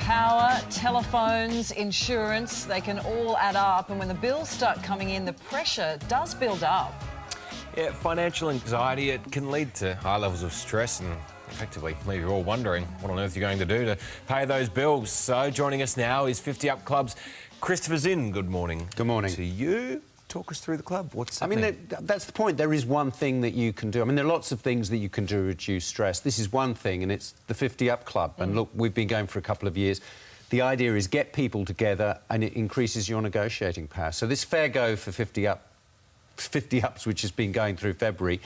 Power, telephones, insurance, they can all add up, and when the bills start coming in, the pressure does build up. Yeah, financial anxiety, it can lead to high levels of stress and effectively leave you all wondering what on earth you're going to do to pay those bills. So joining us now is 50UP Club's Christopher Zinn. Good morning. Good morning. To you. Talk us through the club. What's happening? I mean, that's the point. There is one thing that you can do. I mean, there are lots of things that you can do to reduce stress. This is one thing, and it's the 50UP Club. And look, we've been going for a couple of years. The idea is get people together and it increases your negotiating power. So this FairGo for 50UPs, which has been going through February,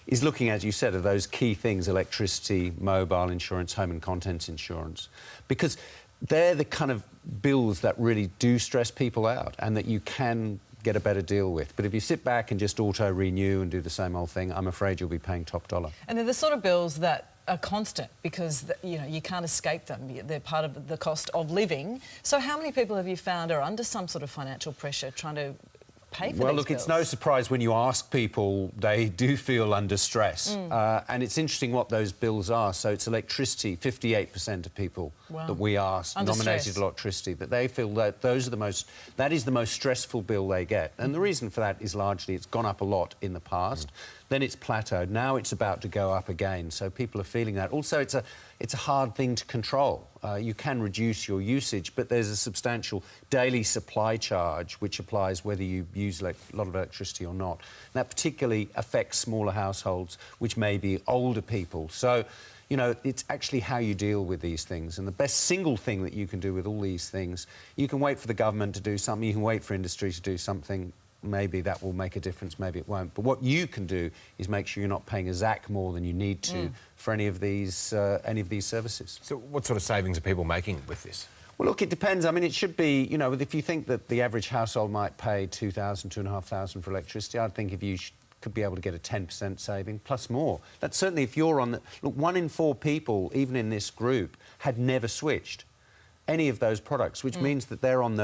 is looking, as you said, at those key things: electricity, mobile insurance, home and contents insurance. Because they're the kind of bills that really do stress people out and that you can get a better deal with. But if you sit back and just auto-renew and do the same old thing, I'm afraid you'll be paying top dollar. And they're the sort of bills that are constant because, you know, you can't escape them. They're part of the cost of living. So how many people have you found are under some sort of financial pressure trying to pay for Well, these look, bills? it's no surprise when you ask people, they do feel under stress. And it's interesting what those bills are. So it's electricity. 58% of people that we asked Under nominated stress. electricity, that they feel that that is the most stressful bill they get. And the reason for that is largely it's gone up a lot in the past. Then it's plateaued. Now it's about to go up again. So people are feeling that. Also, it's a hard thing to control. You can reduce your usage, but there's a substantial daily supply charge which applies whether you use a lot of electricity or not. And that particularly affects smaller households, which may be older people. So, you know, it's actually how you deal with these things. And the best single thing that you can do with all these things, you can wait for the government to do something, you can wait for industry to do something. Maybe that will make a difference, maybe it won't. But what you can do is make sure you're not paying a zack more than you need to for any of these services. So what sort of savings are people making with this? Well, look, it depends. I mean, it should be, you know, if you think that the average household might pay $2,000, $2,500 for electricity, I'd think if you could be able to get a 10% saving, plus more. That's certainly if you're on the... Look, 1 in 4 people, even in this group, had never switched any of those products, which means that they're on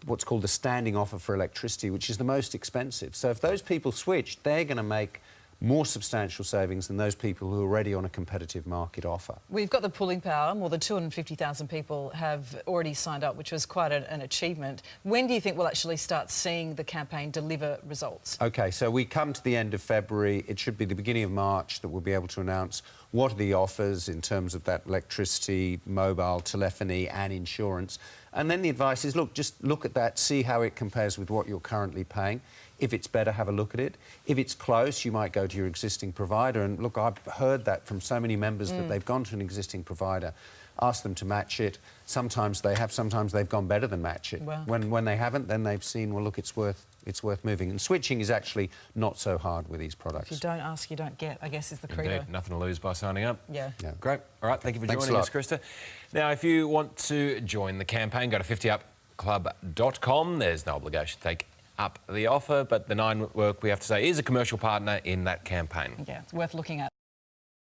what's called the standing offer for electricity, which is the most expensive. So if those people switch, they're going to make more substantial savings than those people who are already on a competitive market offer. We've got the pulling power. More than 250,000 people have already signed up, which was quite an achievement. When do you think we'll actually start seeing the campaign deliver results? OK, so we come to the end of February. It should be the beginning of March that we'll be able to announce what are the offers in terms of that electricity, mobile, telephony and insurance. And then the advice is, look, just look at that, see how it compares with what you're currently paying. If it's better, have a look at it. If it's close, you might go to your existing provider. And look, I've heard that from so many members that they've gone to an existing provider, asked them to match it. Sometimes they have, sometimes they've gone better than match it. Wow. When they haven't, then they've seen, well, look, it's worth moving. And switching is actually not so hard with these products. If you don't ask, you don't get, I guess, is the credo. Indeed, nothing to lose by signing up. Yeah. Great. All right, thank you for Thanks joining a us, Krista. Now, if you want to join the campaign, go to 50upclub.com. There's no obligation to take up the offer, but the Nine Network, we have to say, is a commercial partner in that campaign. Yeah, it's worth looking at.